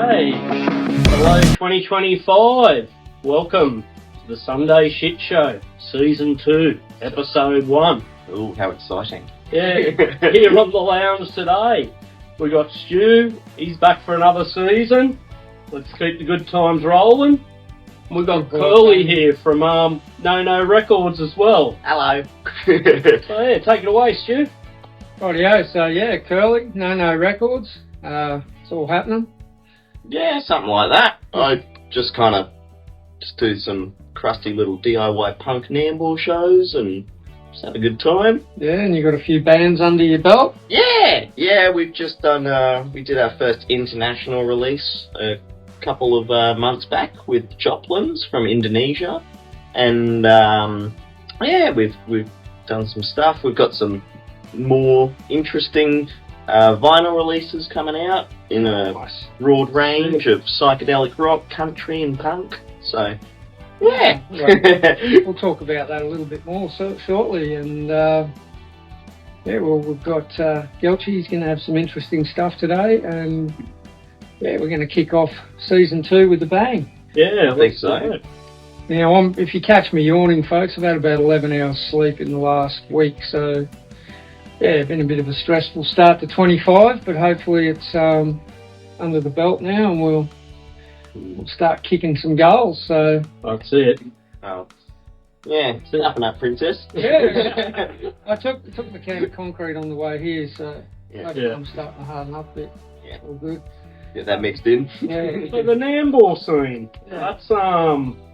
Okay, hello 2025. Welcome to the Sunday Shit Show, Season 2, Episode 1. Ooh, how exciting. Yeah, here on the lounge today, we got Stu, he's back for another season. Let's keep the good times rolling. We've got Kerley here from No Records as well. Hello. So yeah, take it away, Stu. Rightio, so yeah, Kerley, No Records, it's all happening. Yeah, something like that. I just do some crusty little DIY punk Nambour shows and just have a good time. Yeah, and you got a few bands under your belt. Yeah, we've just done, we did our first international release a couple of months back with Joplins from Indonesia. And yeah, we've done some stuff. We've got some more interesting vinyl releases coming out in a broad range of psychedelic rock, country and punk. So, yeah. We'll talk about that a little bit more shortly. And yeah, well, we've got Geltchy, he's going to have some interesting stuff today. And yeah, we're going to kick off Season 2 with a bang. Yeah, I think so. Now, if you catch me yawning, folks, I've had about 11 hours sleep in the last week, so yeah, been a bit of a stressful start to 25, but hopefully it's under the belt now, and we'll start kicking some goals. So that's it. Oh, yeah, up and up, princess. Yeah, I took the can of concrete on the way here, so Yeah. I'm starting to harden up a bit. Yeah. All good. Get that mixed in. Yeah. So the Nambour scene, that's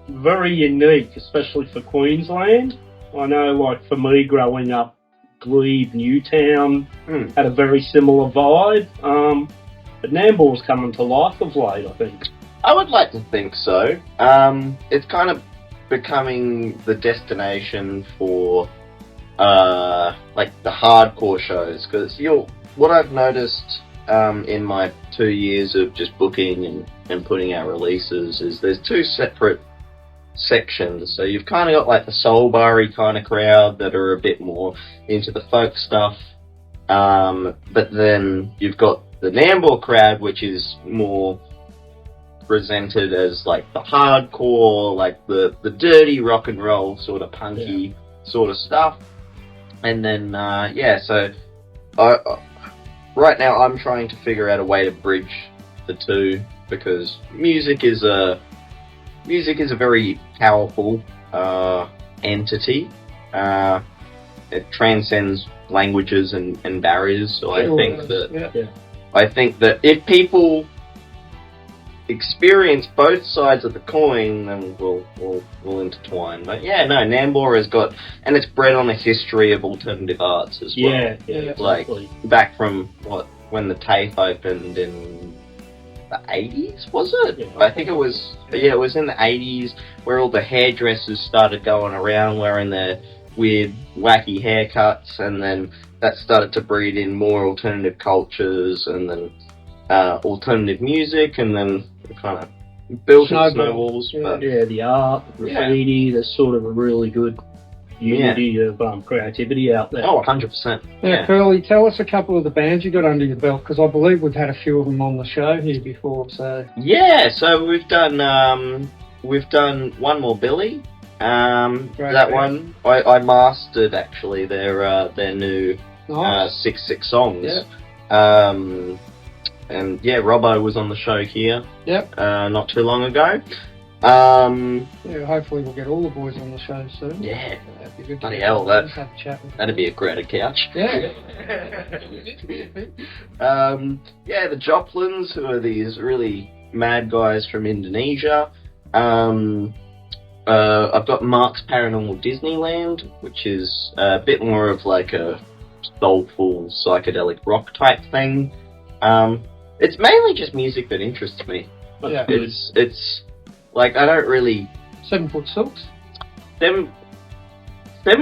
very unique, especially for Queensland. I know, like for me growing up, Glebe, Newtown had a very similar vibe. But Nambour's coming to life of late, I think. I would like to think so. It's kind of becoming the destination for like the hardcore shows, because what I've noticed in my 2 years of just booking and putting out releases is there's two separate sections. So you've kind of got like the soul bar-y kind of crowd that are a bit more into the folk stuff, but then you've got the Nambour crowd, which is more presented as like the hardcore, like the dirty rock and roll sort of punky sort of stuff. And then so right now I'm trying to figure out a way to bridge the two, because music is a very powerful entity. It transcends languages and barriers. So I think that if people experience both sides of the coin, then we'll intertwine. But yeah, no, Nambour has got, and it's bred on a history of alternative arts as well. Yeah, like back from when the TAFE opened in the 80s, was it? Yeah, I think it was. Yeah, it was in the 80s where all the hairdressers started going around wearing their weird, wacky haircuts, and then that started to breed in more alternative cultures, and then alternative music, and then kind of built snowballs. Yeah, the art, the graffiti, there's sort of a really good unity of creativity out there. Oh, 100%. Yeah, Kerley, tell us a couple of the bands you got under your belt, because I believe we've had a few of them on the show here before. So so we've done One More Billy. That one I mastered actually their new 6 songs. Yeah. And yeah, Robbo was on the show here. Yep. Not too long ago. Yeah, hopefully we'll get all the boys on the show soon. Yeah. That'd be good. Bloody hell, that'd That'd be a great couch. Yeah. Yeah, the Joplins, who are these really mad guys from Indonesia. I've got Mark's Paranormal Disneyland, which is a bit more of like a soulful psychedelic rock type thing. It's mainly just music that interests me. Yeah. It's like, I don't really... 7 Foot Silks? 7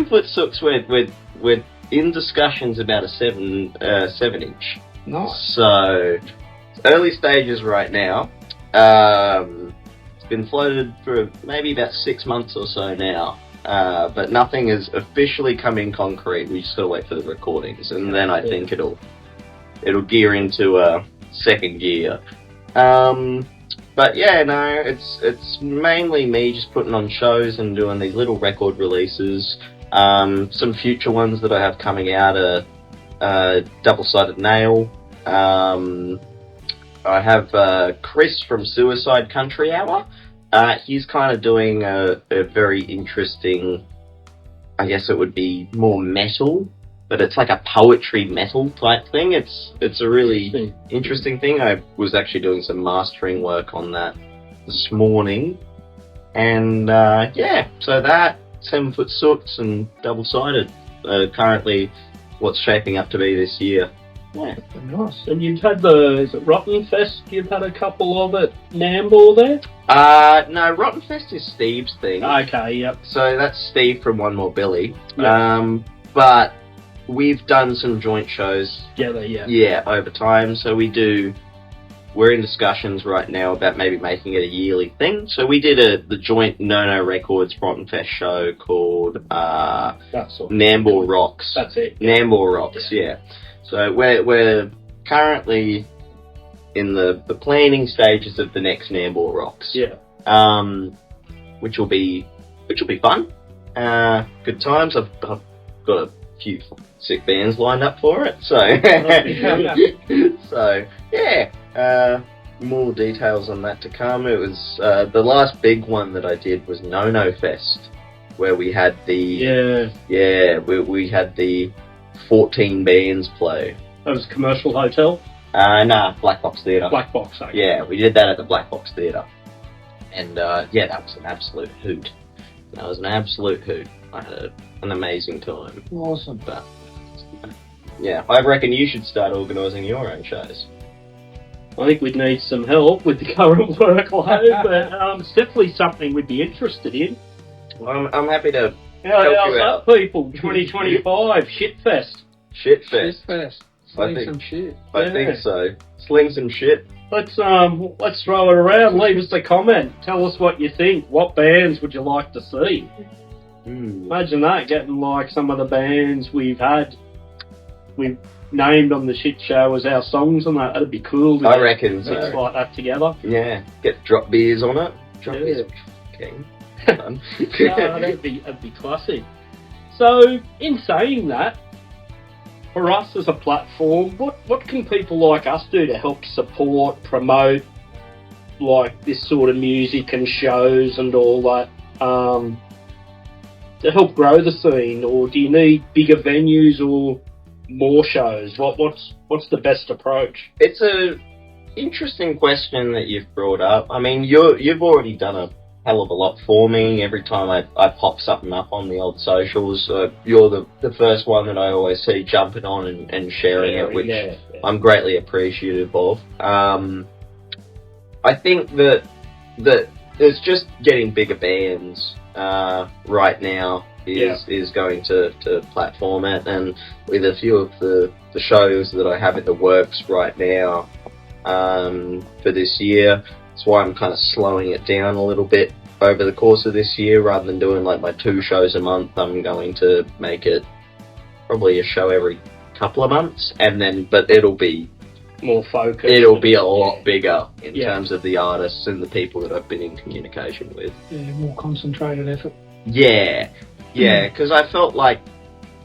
Foot Silks, we're in discussions about a 7-inch. Nice. So, it's early stages right now. It's been floated for maybe about 6 months or so now. But nothing has officially come in concrete. We just gotta wait for the recordings, and then I think it'll gear into a second gear. But yeah, no, it's mainly me just putting on shows and doing these little record releases. Some future ones that I have coming out are Double-Sided Nail. I have Chris from Suicide Country Hour. He's kind of doing a very interesting, I guess it would be more metal, but it's like a poetry metal type thing. It's a really interesting thing. I was actually doing some mastering work on that this morning. And yeah, so that, 7 Foot Soots and Double-Sided currently what's shaping up to be this year. Yeah. Nice. And you've had is it Rotten Fest? You've had a couple of at Nambour there? No, Rotten Fest is Steve's thing. Okay, yep. So that's Steve from One More Billy. Yep. But we've done some joint shows together, yeah. Yeah, over time. So we're in discussions right now about maybe making it a yearly thing. So we did the joint No Records Rotten Fest show called Nambour Rocks. That's it. Yeah. Nambour Rocks, yeah. So we're currently in the planning stages of the next Nambour Rocks. Yeah. Which will be fun. Good times. I've got a few sick bands lined up for it. So so yeah. More details on that to come. It was the last big one that I did was No Fest, where we had we had the 14 bands play. That was Commercial Hotel? Nah, Black Box Theatre. Black Box, okay. Yeah, we did that at the Black Box Theatre. And yeah, that was an absolute hoot. I had an amazing time. Awesome. But yeah, I reckon you should start organising your own shows. I think we'd need some help with the current workload, but it's definitely something we'd be interested in. I'm happy to How's help you that, out. People? 2025, SHITFEST. SHITFEST. SHITFEST. Sling some shit. I think so. Sling some shit. Let's throw it around. Leave us a comment. Tell us what you think. What bands would you like to see? Imagine that, getting like some of the bands we've named on the SHITSHOW as our songs and that. That'd be cool. I reckon so. Mix like that together. Yeah. Get drop beers on it. Drop beers. Okay. Fun. That'd be classic. So, in saying that, for us as a platform, what can people like us do to help support, promote, like this sort of music and shows and all that, to help grow the scene? Or do you need bigger venues or more shows? What's the best approach? It's a interesting question that you've brought up. I mean, you've already done a hell of a lot for me. Every time I pop something up on the old socials, you're the first one that I always see jumping on and sharing it, which I'm greatly appreciative of. I think that it's just getting bigger bands right now is going to platform it, and with a few of the shows that I have in the works right now for this year. That's why I'm kind of slowing it down a little bit over the course of this year. Rather than doing like my 2 shows a month, I'm going to make it probably a show every couple of months, but it'll be more focused. It'll be a lot bigger in terms of the artists and the people that I've been in communication with. Yeah, more concentrated effort. Yeah, because I felt like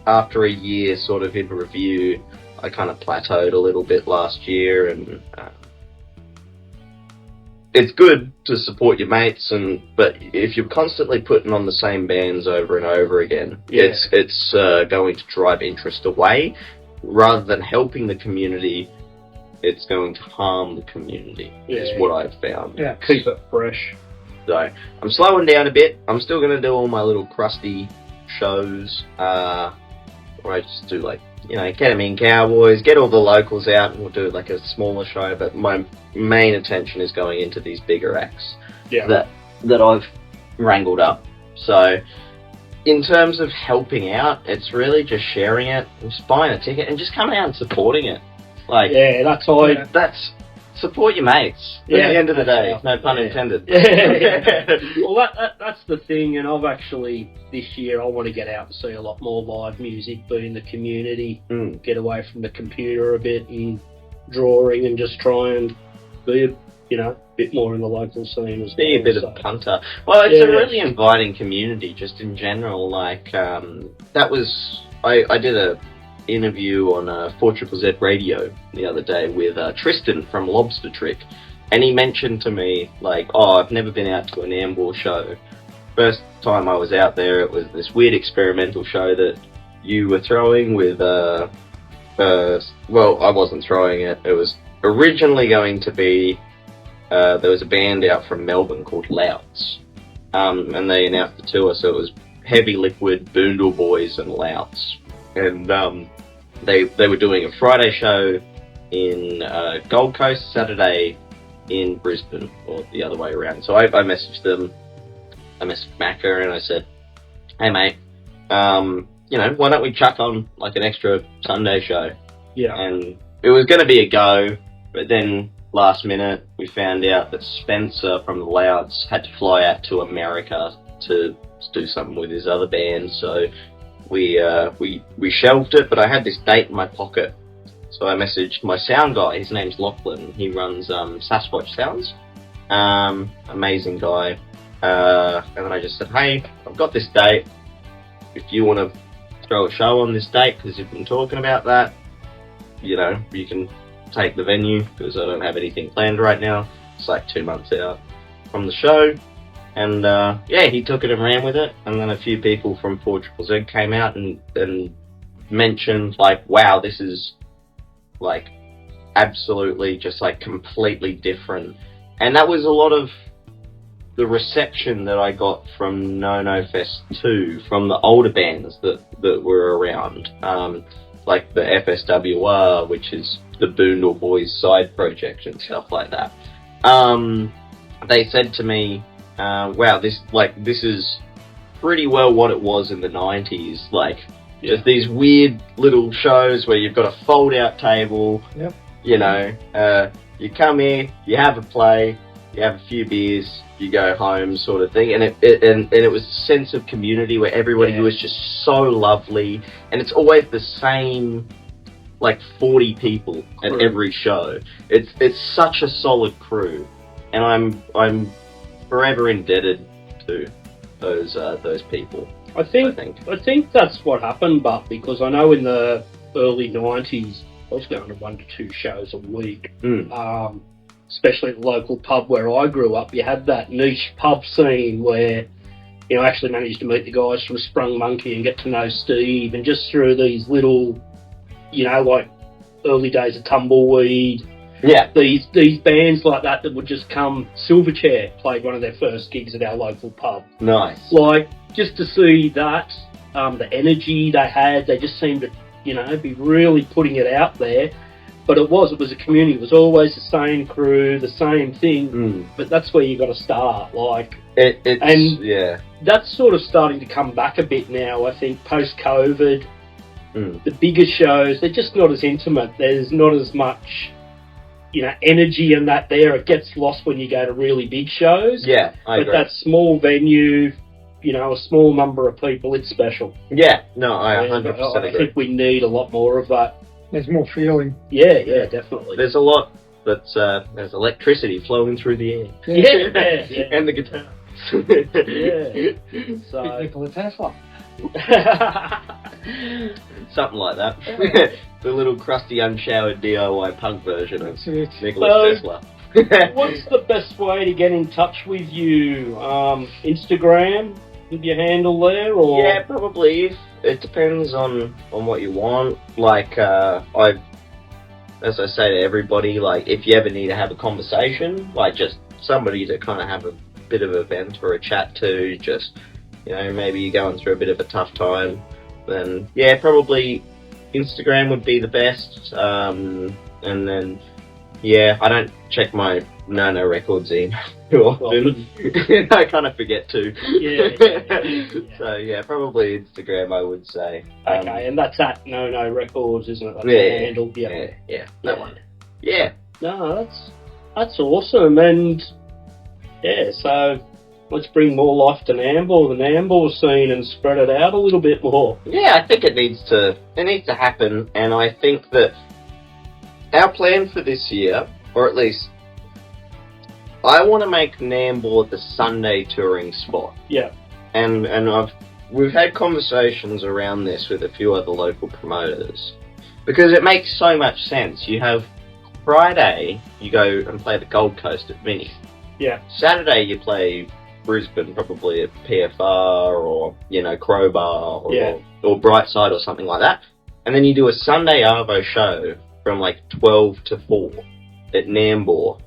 after a year sort of in review, I kind of plateaued a little bit last year, and it's good to support your mates, but if you're constantly putting on the same bands over and over again, it's going to drive interest away. Rather than helping the community, it's going to harm the community, is what I've found. Yeah, keep it fresh. So, I'm slowing down a bit. I'm still going to do all my little crusty shows, where I just do like, Ketamine Cowboys, get all the locals out, and we'll do like a smaller show, but my main attention is going into these bigger acts that I've wrangled up. So, in terms of helping out, it's really just sharing it, just buying a ticket, and just coming out and supporting it. Like, that's support your mates. At the end of the day, no pun intended. Well, that's the thing, and I've actually this year I want to get out and see a lot more live music, be in the community, get away from the computer a bit and drawing, and just try and be you know, a bit more in the local scene as Be well. a bit of a punter. Well, it's a really inviting community, just in general. Like, that was... I did a interview on 4ZZZ Radio the other day with Tristan from Lobster Trick, and he mentioned to me, like, oh, I've never been out to a Nambour show. First time I was out there, it was this weird experimental show that you were throwing with, well, I wasn't throwing it. It was originally going to be, there was a band out from Melbourne called Louts, and they announced the tour, so it was Heavy Liquid, Boondle Boys, and Louts. And they were doing a Friday show in Gold Coast, Saturday in Brisbane, or the other way around. So I messaged them, I messaged Macca, and I said, hey mate, you know, why don't we chuck on like an extra Sunday show? Yeah. And it was going to be a go, but then last minute we found out that Spencer from the Louds had to fly out to America to do something with his other band, so we shelved it. But I had this date in my pocket, so I messaged my sound guy. His name's Lachlan. He runs Sasquatch Sounds. Amazing guy. And then I just said, hey, I've got this date. If you want to throw a show on this date, because you've been talking about that, you know, you can take the venue, because I don't have anything planned right now. It's like 2 months out from the show. And yeah, he took it and ran with it. And then a few people from 4ZZZ came out and mentioned, like, wow, this is like absolutely just like completely different. And that was a lot of the reception that I got from No Fest 2 from the older bands that were around, like the FSWR, which is the Boondle Boys side project and stuff like that. They said to me, wow, this is pretty well what it was in the 90s, like just these weird little shows where you've got a fold out table, you know, you come here, you have a play, you have a few beers, you go home, sort of thing. And it was a sense of community where everybody was just so lovely, and it's always the same, like 40 people at every show. It's such a solid crew, and I'm forever indebted to those people. I think that's what happened, but because I know in the early 90s I was going to 1 to 2 shows a week. Especially at the local pub where I grew up, you had that niche pub scene where, you know, I actually managed to meet the guys from Sprung Monkey and get to know Steve, and just through these little, you know, like early days of Tumbleweed. Yeah. These bands like that would just come. Silverchair played one of their first gigs at our local pub. Nice. Like, just to see that, the energy they had, they just seemed to, you know, be really putting it out there. But it was a community. It was always the same crew, the same thing. But that's where you got to start. Like, that's sort of starting to come back a bit now. I think post-COVID, the bigger shows, they're just not as intimate. There's not as much, you know, energy in that there. It gets lost when you go to really big shows. Yeah, I agree. But that small venue, you know, a small number of people, it's special. Yeah, no, I 100% agree. I think we need a lot more of that. There's more feeling. Yeah, definitely. There's a lot that's there's electricity flowing through the air. Yeah. And the guitar. So Nikola Tesla. Something like that. The little crusty, unshowered DIY punk version of Nikola Tesla. What's the best way to get in touch with you? Instagram? With your handle there, or? Yeah, probably. It depends on what you want. Like, as I say to everybody, like, if you ever need to have a conversation, like, just somebody to kind of have a bit of a vent or a chat to, just, you know, maybe you're going through a bit of a tough time, then, yeah, probably Instagram would be the best. And then, yeah, I don't check my No Records email too often. I kind of forget to. Yeah. So, yeah, probably Instagram, I would say. Okay, and that's at No Records, isn't it? That's the handle. Yeah, that one. Yeah. No, that's awesome. And, yeah, so let's bring more life to Nambour, the Nambour scene, and spread it out a little bit more. Yeah, I think it needs to happen, and I think that our plan for this year, or at least I want to make Nambour the Sunday touring spot. Yeah. And we've had conversations around this with a few other local promoters. Because it makes so much sense. You have Friday, you go and play the Gold Coast at Vinnie. Yeah. Saturday, you play Brisbane, probably at PFR or, Crowbar or Brightside or something like that. And then you do a Sunday Arvo show from 12 to 4 at Nambour.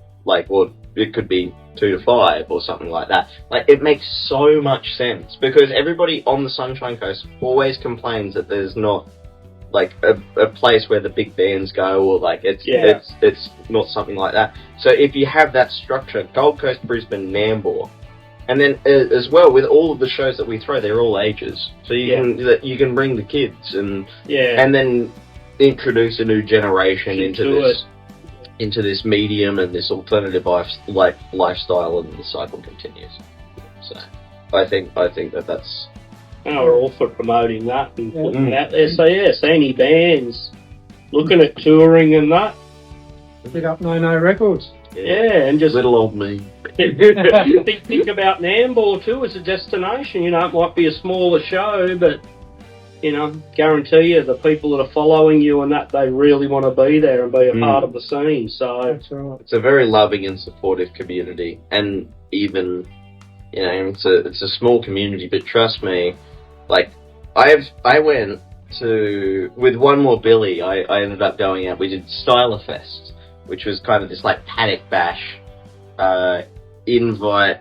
Or it could be 2 to 5 or something like that. It makes so much sense because everybody on the Sunshine Coast always complains that there's not a place where the big bands go, or it's not something like that. So if you have that structure, Gold Coast, Brisbane, Nambour, and then as well with all of the shows that we throw, they're all ages. So you can bring the kids and then introduce a new generation into this medium and this alternative lifestyle, and the cycle continues. So I think that's. We're all for promoting that and putting it out there. So yes, any bands looking at touring and that, pick up No Records. Yeah, and just little old me. think about Nambour too as a destination. It might be a smaller show, but guarantee you the people that are following you and that, they really want to be there and be a part of the scene. So that's right. It's a very loving and supportive community, and even it's a small community, but trust me, I went to with One More Billy. I ended up going out. We did SHITFEST, which was kind of this paddock bash, invite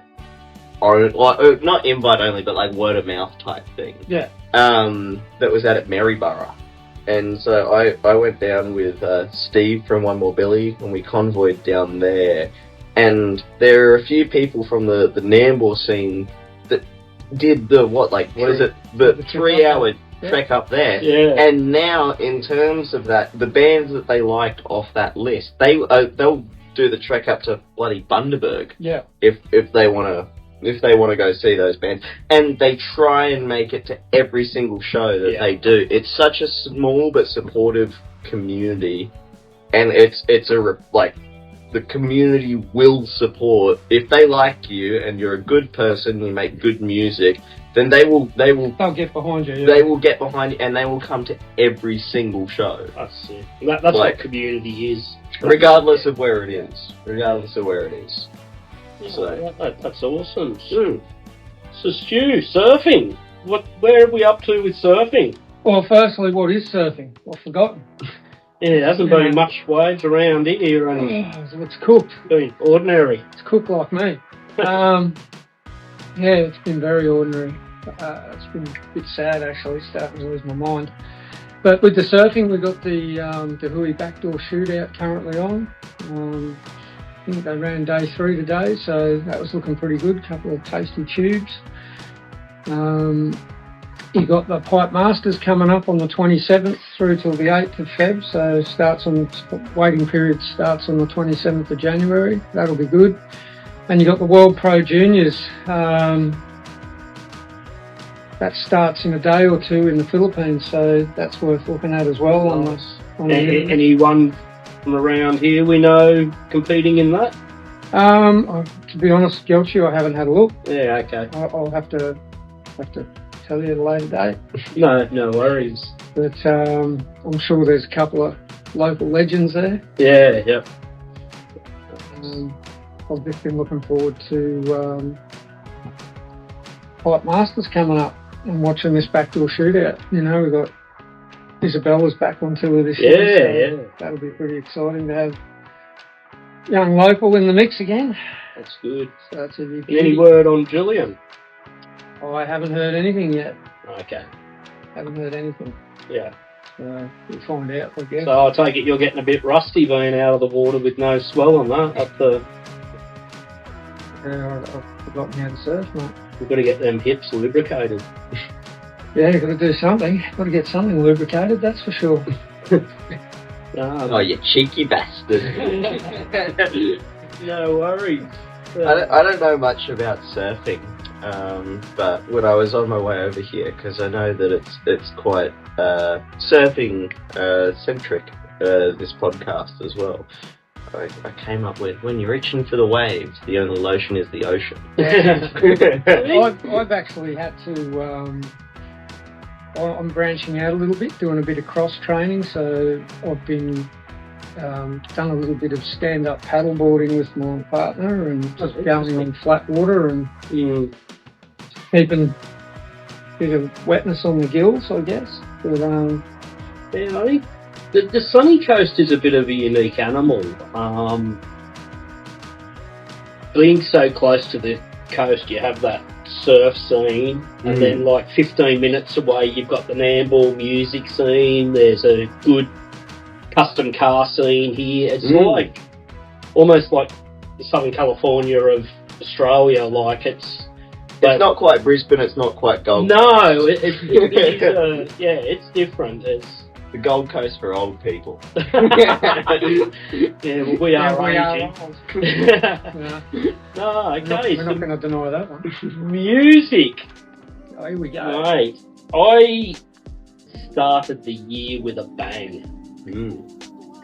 or not invite only, but word of mouth type thing. Yeah. That was out at Maryborough. And so I went down with Steve from One More Billy, and we convoyed down there. And there are a few people from the Nambour scene that did the what is it? The 3-hour trek up there. Yeah. And now, in terms of that, the bands that they liked off that list, they'll do the trek up to bloody Bundaberg. Yeah. If they want to go see those bands, and they try and make it to every single show that they do. It's such a small but supportive community, and the community will support if they like you and you're a good person, you make good music. Then they'll get behind you. Yeah. They will get behind you, and they will come to every single show. That's it. That's what community is, regardless of where it is. So that's awesome. So Stu, surfing. Where are we up to with surfing? Well, firstly, what is surfing? I've forgotten. Yeah, it hasn't been much waves around here, and it's cooked. Been ordinary. It's cooked like me. It's been very ordinary. It's been a bit sad actually, starting to lose my mind. But with the surfing, we've got the Hui Backdoor Shootout currently on. I think they ran day 3 today, so that was looking pretty good. A couple of tasty tubes. You got the Pipe Masters coming up on the 27th through till the 8th of Feb, so waiting period starts on the 27th of January. That'll be good. And you got the World Pro Juniors. That starts in a day or two in the Philippines, so that's worth looking at as well. Nice. Anyone from around here we know competing in that? To be honest, Geltchy, I haven't had a look. Yeah, okay. I'll have to tell you at a later date. No worries. But I'm sure there's a couple of local legends there. Yeah, yep. I've just been looking forward to Pipe Masters coming up and watching this backdoor shootout. We've got Isabella's back on tour this year. So that'll be pretty exciting to have young local in the mix again. That's good. So that's any word on Julian? I haven't heard anything yet. Okay. Haven't heard anything. Yeah. So we'll find out, I guess. So I take it you're getting a bit rusty being out of the water with no swell on that. I've forgotten how to surf, mate. We've got to get them hips lubricated. Yeah, you've got to do something. Got to get something lubricated, that's for sure. Oh, you cheeky bastard. No worries. I don't know much about surfing, but when I was on my way over here, because I know that it's quite surfing centric, this podcast as well. I came up with, when you're reaching for the waves, the only lotion is the ocean. I've actually had to. I'm branching out a little bit, doing a bit of cross training. So I've been done a little bit of stand-up paddleboarding with my partner, and just going on flat water and keeping a bit of wetness on the gills, I guess. But yeah, I think the sunny coast is a bit of a unique animal. Being so close to the coast, you have that surf scene, and then like 15 minutes away, you've got the Nambour music scene. There's a good custom car scene here. It's like almost like the Southern California of Australia. Like it's not quite Brisbane. It's not quite Gold Coast. No, it's different. It's the Gold Coast for old people. yeah, well, we are aging. No, okay. We're not going to deny that one. Music. Oh, here we go. Right. I started the year with a bang.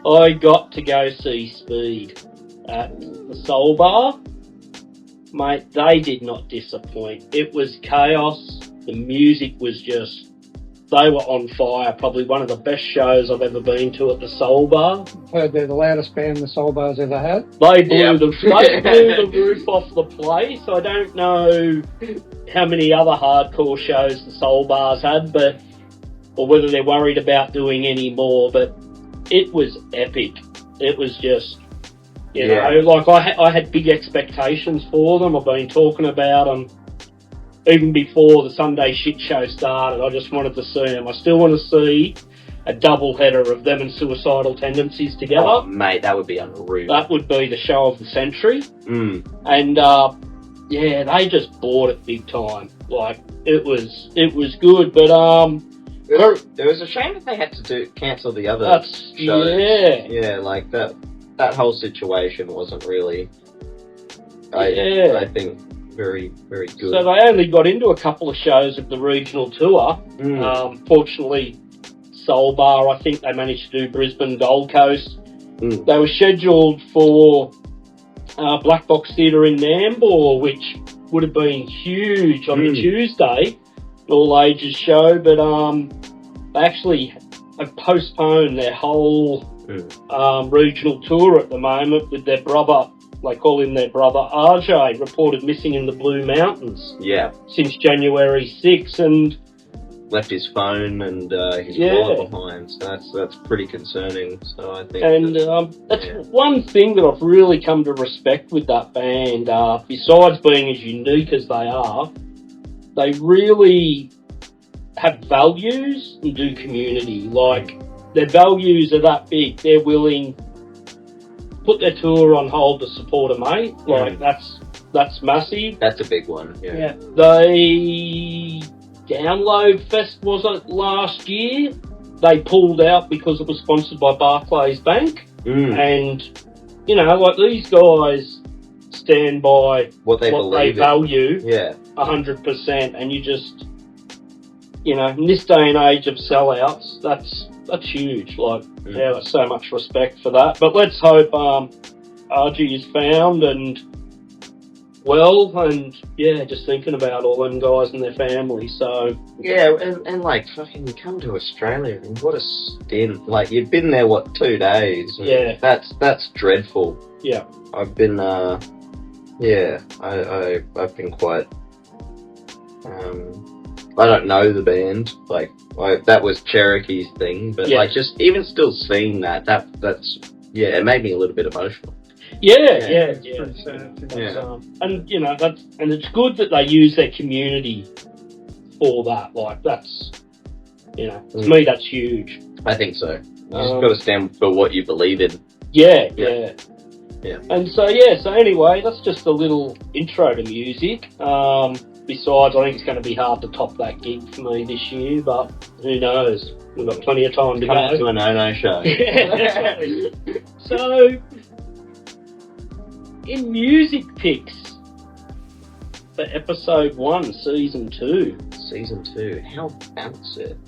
I got to go see Speed at the Soul Bar. Mate, they did not disappoint. It was chaos. The music was just... They were on fire. Probably one of the best shows I've ever been to at the Soul Bar. Heard they're the loudest band the Soul Bar's ever had. They blew the roof off the place. I don't know how many other hardcore shows the Soul Bar's had, or whether they're worried about doing any more, but it was epic. It was just, you know, like I had big expectations for them. I've been talking about them even before the Sunday SHITSHOW started. I just wanted to see them. I still want to see a double header of them and Suicidal Tendencies together. Oh, mate, that would be unreal. That would be the show of the century. And yeah, they just bought it big time. Like it was good, but it was a shame that they had to cancel the other shows. Yeah, like that whole situation wasn't really. I think. Very, very good. So they only got into a couple of shows of the regional tour. Fortunately, Soul Bar, I think they managed to do Brisbane, Gold Coast. They were scheduled for Black Box Theatre in Nambour, which would have been huge on the Tuesday, all ages show, but they actually have postponed their whole regional tour at the moment with their brother. They call him their brother, RJ, reported missing in the Blue Mountains. Yeah. Since January 6th, and left his phone and his wallet behind. So that's pretty concerning. So I think. And that's one thing that I've really come to respect with that band. Besides being as unique as they are, they really have values and do community. Like their values are that big. They're willing. Put their tour on hold to support a mate. Like that's massive. That's a big one. Yeah. They Download Fest was it last year? They pulled out because it was sponsored by Barclays Bank, and you know, like these guys stand by what they value. 100%, and you just, you know, in this day and age of sellouts, that's huge. Like, so much respect for that. But let's hope RG is found and well, and just thinking about all them guys and their family. So and like fucking come to Australia and what a stint. Like you've been there 2 days? That's dreadful. Yeah, I've been I've been quite. I don't know the band, that was Cherokee's thing, but just even still seeing that's it made me a little bit emotional. It's pretty sad. And you know and it's good that they use their community for that. Like that's, you know, to me that's huge. I think so. You just got to stand for what you believe in. Yeah. And so anyway, that's just a little intro to music. Besides, I think it's going to be hard to top that gig for me this year, but who knows? We've got plenty of time to come go. To a no-no show. So, in music picks for episode 1, season 2. Season 2, how about it?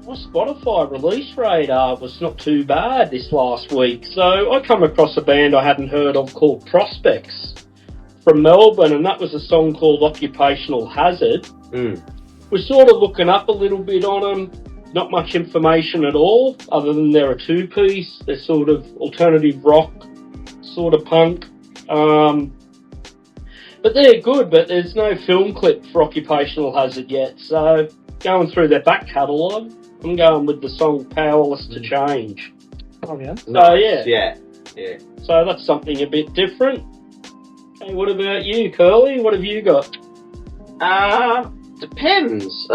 my Spotify release radar was not too bad this last week. So I come across a band I hadn't heard of called Prospects from Melbourne, and that was a song called Occupational Hazard. We're sort of looking up a little bit on them. Not much information at all, other than they're a two-piece. They're sort of alternative rock, sort of punk. But they're good, but there's no film clip for Occupational Hazard yet. So going through their back catalogue, I'm going with the song Powerless to Change. Oh, yeah. So, Nice. yeah. Yeah. So that's something a bit different. Hey, what about you, Kerley? What have you got? Depends.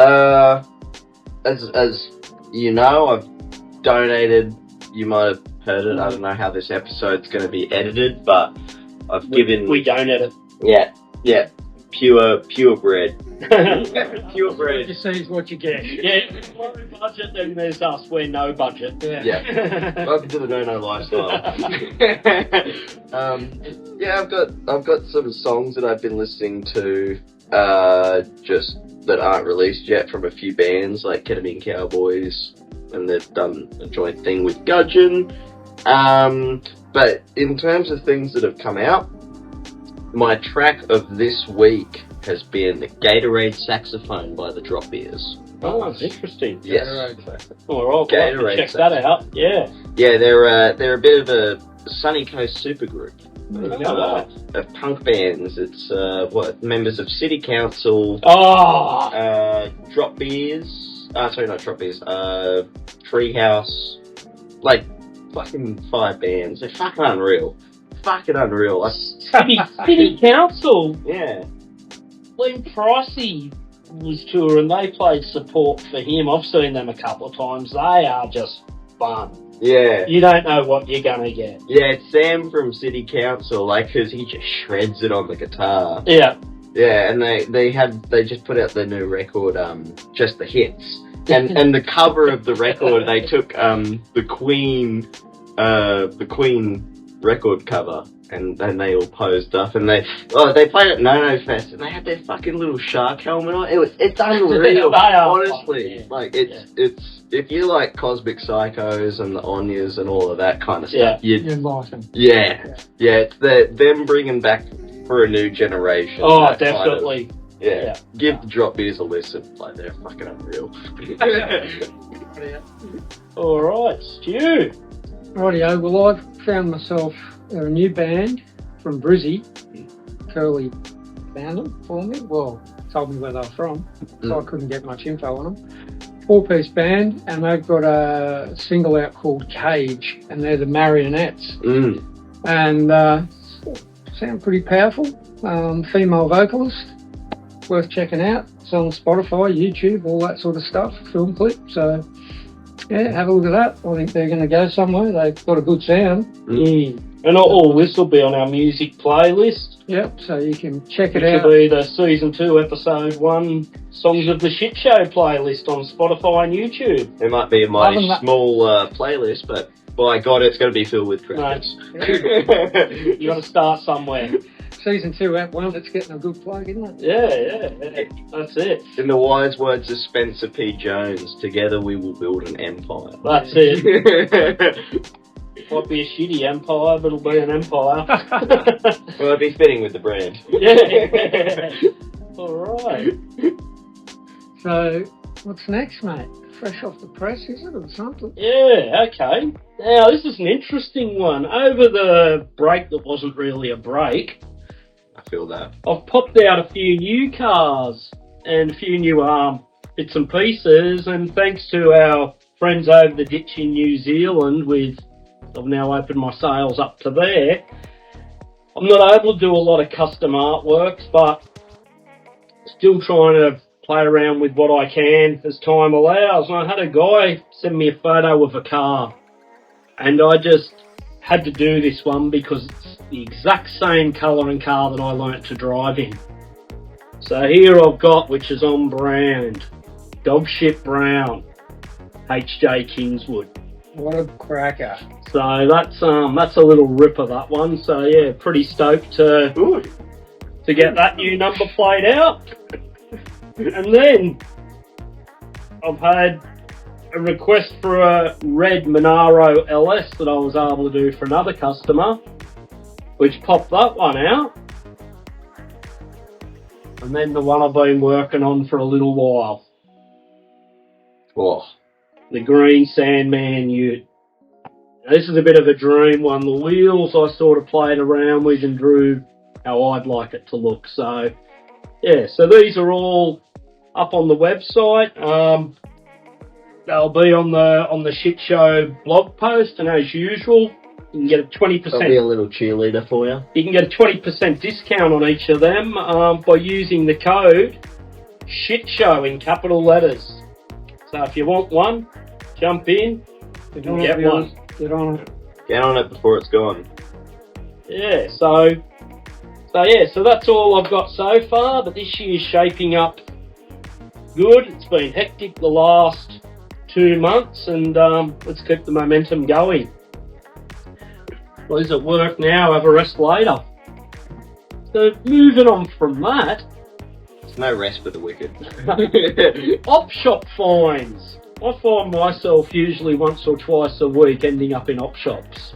As you know, I've donated. You might have heard it. I don't know how this episode's going to be edited, but I've given. We don't edit. Yeah. Pure bread. Pure bread. You see is what you get. Yeah, low budget, then there's us. We're no budget. Yeah. Welcome to the no lifestyle. I've got some songs that I've been listening to, just that aren't released yet from a few bands like Ketamine Cowboys, and they've done a joint thing with Gudgeon. But in terms of things that have come out, my track of this week has been Gatorade Saxophone by the Drop Ears. Oh, that's interesting. Yes. All right, Gatorade check that out. Yeah. Yeah, they're a bit of a Sunny Coast supergroup. Oh. Of punk bands. It's members of City Council, Drop Beers, sorry, not Drop Beers, Treehouse, like fucking 5 bands. They're fucking unreal. City Council. Yeah. When Pricey was touring, they played support for him. I've seen them a couple of times. They are just fun. Yeah. You don't know what you're gonna get. Yeah, it's Sam from City Council, cause he just shreds it on the guitar. Yeah. Yeah, and they just put out their new record, Just the Hits. And the cover of the record, they took the Queen record cover, and then they all posed up, and they played at NoNoFest, and they had their fucking little shark helmet on. It's unreal, honestly. Fun, yeah. Like it's if you like Cosmic Psychos and the Onyas and all of that kind of stuff, You'd like them. yeah. It's them bringing back for a new generation. Oh, that kind of- definitely. Yeah. Give the Drop Beers a listen. Like, they're fucking unreal. All right, Stu. Rightio, well, I've found myself a new band from Brizzy. Kerley found them for me. Well, told me where they were from, so I couldn't get much info on them. 4-piece band, and they've got a single out called Cage, and they're the Marionettes. And sound pretty powerful. Female vocalist, worth checking out. It's on Spotify, YouTube, all that sort of stuff, film clip. So, yeah, have a look at that. I think they're going to go somewhere. They've got a good sound. And all this will be on our music playlist. Yep, so you can check it Which out. will be the Season 2, Episode 1 Songs of the Shit Show playlist on Spotify and YouTube. It might be a mighty small playlist, but by God, it's going to be filled with credits. You got to start somewhere. Season 2, App 1, it's getting a good plug, isn't it? Yeah, that's it. In the wise words of Spencer P. Jones, together we will build an empire. That's it. It might be a shitty empire, but it'll be an empire. Well, it'd be fitting with the brand. Yeah. Alright. So, what's next, mate? Fresh off the press, is it, or something? Yeah, okay. Now, this is an interesting one. Over the break that wasn't really a break, I feel that. I've popped out a few new cars and a few new bits and pieces, and thanks to our friends over the ditch in New Zealand, I've now opened my sales up to there. I'm not able to do a lot of custom artworks, but still trying to play around with what I can as time allows. And I had a guy send me a photo of a car, and I just had to do this one because it's the exact same colour and car that I learnt to drive in. So here I've got, which is on brand, Dog Shit Brown, HJ Kingswood. What a cracker. So that's a little ripper, that one. So yeah, pretty stoked to get that new number plate out. And then I've had a request for a red Monaro LS that I was able to do for another customer, which popped that one out. And then the one I've been working on for a little while. Oh, The green Sandman Ute. This is a bit of a dream one. The wheels I sort of played around with and drew how I'd like it to look. So, yeah, so these are all up on the website. They'll be on the SHITSHOW blog post, and as usual, you can get a 20%. I'll be a little cheerleader for you. You can get a 20% discount on each of them by using the code SHITSHOW in capital letters. So if you want one, jump in and get one. Get on it. Get on it before it's gone. Yeah, so that's all I've got so far, but this year's shaping up good. It's been hectic the last 2 months, and let's keep the momentum going. Boys at work now, have a rest later. So moving on from that, There's no rest for the wicked. op shop finds. I find myself usually once or twice a week ending up in op shops.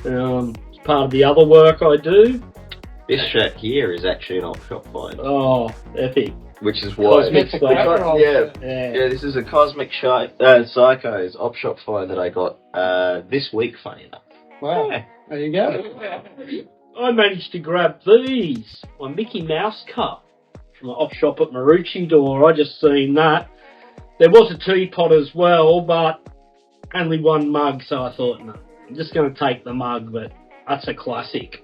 It's part of the other work I do. This shirt here is actually an op shop find. Oh, epic. Which is why. Cosmic Psycho. Yeah, this is a Cosmic Psycho's op shop find that I got this week, funny enough. Wow. Yeah. There you go. I managed to grab these. My Mickey Mouse cup from the op shop at Maroochydore. I just seen that. There was a teapot as well, but only one mug, so I thought, no, I'm just going to take the mug, but that's a classic.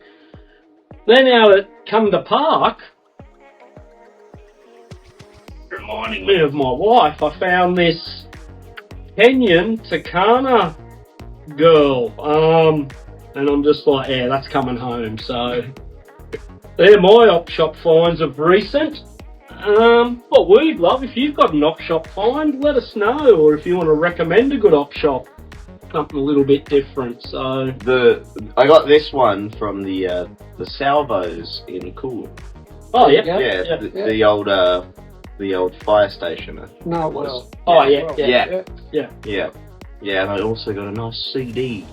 Then out at Come to Park, reminding me of my wife, I found this Kenyan Takana girl. And I'm just like, yeah, that's coming home. So they're my op shop finds of recent. What we'd love, if you've got an op shop find, let us know, or if you want to recommend a good op shop, something a little bit different. So I got this one from the Salvos in Coolum. oh yeah, Yeah. The old fire station. No, it was. Oh yeah. Yeah, and I also got a nice CD.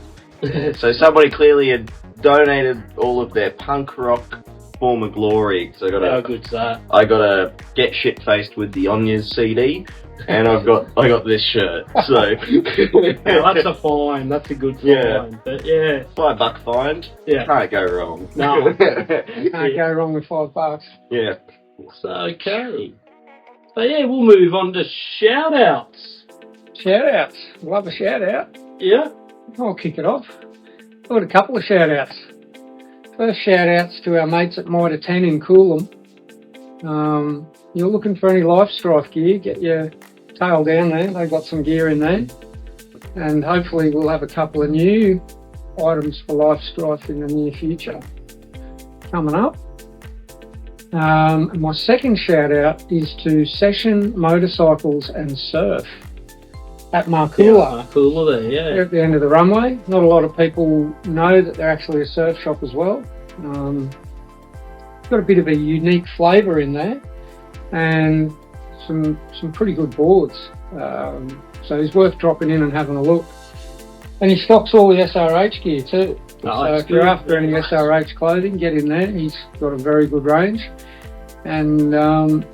So somebody clearly had donated all of their punk rock former glory. So How good's that? I got a Get Shit Faced with the Onions CD, and I got this shirt. So Yeah, that's a fine. That's a good find. Yeah. But yeah, $5 find. yeah. Can't go wrong. No. Can't go wrong with $5. Yeah. So okay. So yeah, we'll move on to shout outs. Shout outs. Love a shout out. Yeah. I'll kick it off. I've got a couple of shout outs. First shout outs to our mates at Mitre 10 in Coolum. You're looking for any Life Strife gear, get your tail down there. They've got some gear in there. And hopefully we'll have a couple of new items for Life Strife in the near future coming up. And my second shout out is to Session Motorcycles and Surf at Marcoola. Cooler there, They're yeah. at the end of the runway. Not a lot of people know that they're actually a surf shop as well. Got a bit of a unique flavour in there, and some pretty good boards. So it's worth dropping in and having a look. And he stocks all the SRH gear too. Oh, So if you're after any SRH clothing, get in there. He's got a very good range. And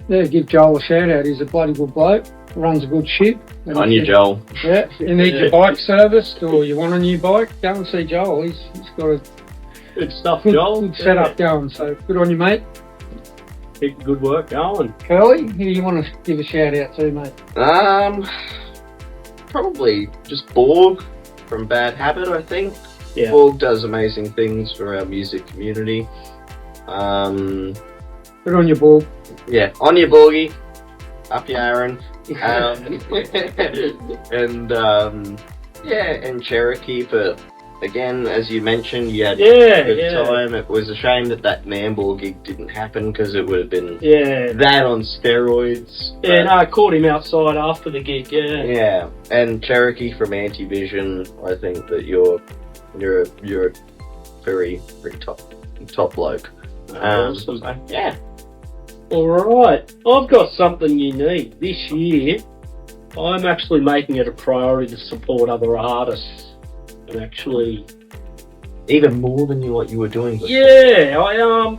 yeah, give Joel a shout out. He's a bloody good bloke. Runs a good ship. And On you, Joel. Yeah, if you need your bike serviced or you want a new bike, go and see Joel. He's got a Good stuff, good, Joel. good setup going. So good on you, mate. Keep the good work going. Kerley, who do you want to give a shout out to, mate? Probably just Borg from Bad Habit, I think. Yeah. Borg does amazing things for our music community. Good on your ball. Yeah, on your Borgie, up your Aaron. And Cherokee for, again, as you mentioned, you had a good time. It was a shame that Nambour gig didn't happen because it would have been that on steroids. Yeah, no, I caught him outside after the gig, Yeah, and Cherokee from Antivision, I think that you're a very top bloke. Awesome. Yeah. Alright, I've got something unique. This year, I'm actually making it a priority to support other artists, and actually, Even more than what you were doing before. yeah, I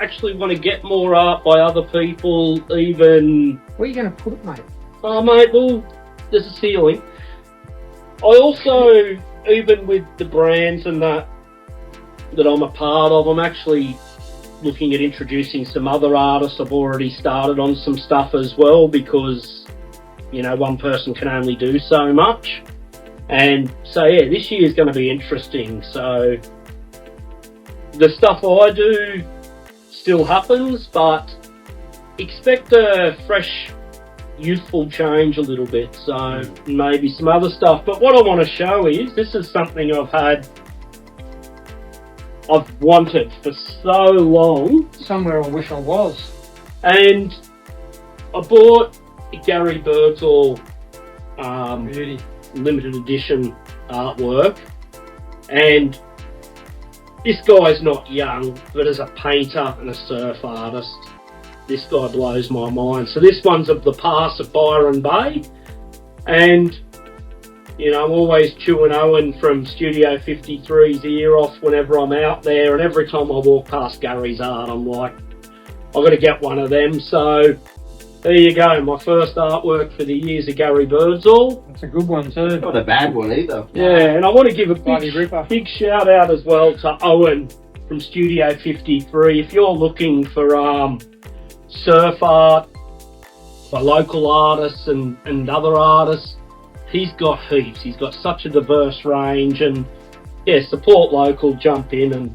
actually want to get more art by other people. Even, Where are you going to put it, mate? oh mate, well, there's a ceiling. I also, even with the brands and that I'm a part of, I'm actually looking at introducing some other artists. I've already started on some stuff as well, because, you know, one person can only do so much. And so yeah, this year is going to be interesting. So the stuff I do still happens, but expect a fresh, youthful change a little bit. So maybe some other stuff. But what I want to show is, this is something I've wanted for so long. Somewhere I wish I was. And I bought Gary Birdsall Beauty. limited edition artwork, and this guy's not young, but as a painter and a surf artist, this guy blows my mind. So this one's of the past of Byron Bay, and you know, I'm always chewing Owen from Studio 53's ear off whenever I'm out there, and every time I walk past Gary's art, I'm like, I've got to get one of them. So there you go, my first artwork for the year's of Gary Birdsall. That's a good one too. Not a bad one either. Yeah, and I want to give a Bloody ripper. big shout out as well to Owen from Studio 53. If you're looking for surf art by local artists and other artists, he's got heaps. He's got such a diverse range, and yeah, support local, jump in and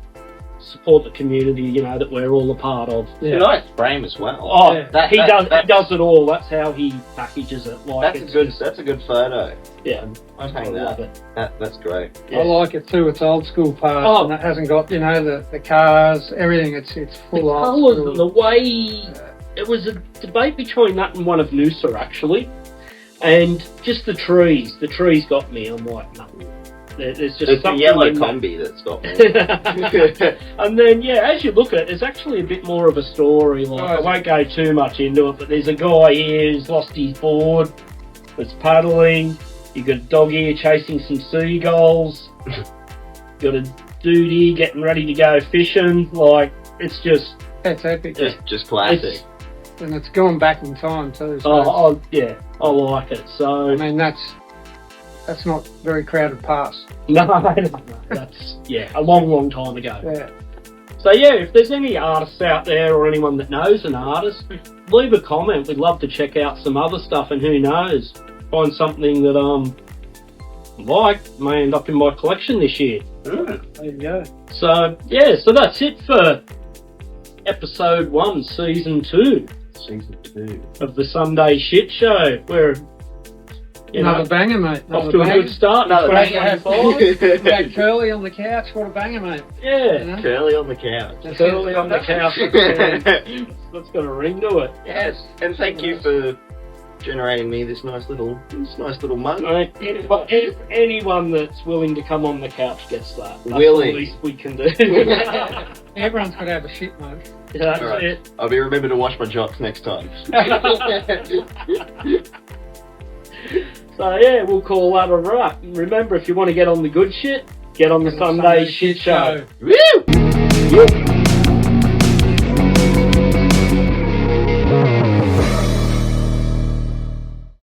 support the community, you know, that we're all a part of. It's a nice frame as well. Oh, Yeah. he does it all. That's how he packages it. Like, That's a good photo. Yeah, I'd I hang love that. it. That's great. Yeah. I like it too. It's old school parts, Oh. and it hasn't got, you know, the cars, everything. It's The full old colours school. and the way, it was a debate between that and one of Noosa actually, and just the trees. The trees got me. I'm like, no, there's just It's the something yellow in that. combi that's got me. And then yeah, as you look at it, there's actually a bit more of a story. Like, I won't go too much into it, but there's a guy here who's lost his board, that's paddling. You got a dog here chasing some seagulls. Got a dude here getting ready to go fishing. Like, it's just, That's epic. just classic. And it's gone back in time too. So yeah, I like it. So I mean, that's not very crowded pass. no, that's a long time ago. Yeah. So yeah, if there's any artists out there or anyone that knows an artist, leave a comment. We'd love to check out some other stuff, and who knows, find something that may end up in my collection this year. There you go. So yeah, so that's it for episode 1, season 2 Season 2. of the Sunday Shit Show. We're Another banger, mate. off to a good start. Another Great banger. to have We had Kerley on the couch. What a banger, mate. Yeah. You know? Curly on the couch. That's Early it. on the couch. That's got a ring to it. Yes, and thank you for generating me this nice little mug. Mate, if anyone that's willing to come on the couch gets that. That's Willing. the least we can do. Everyone's got to have a shit mode. That's Alright. it. I'll be remembered to wash my jocks next time. So yeah, we'll call that a wrap. Remember, if you want to get on the good shit, get on the Sunday Shit Show. Woo!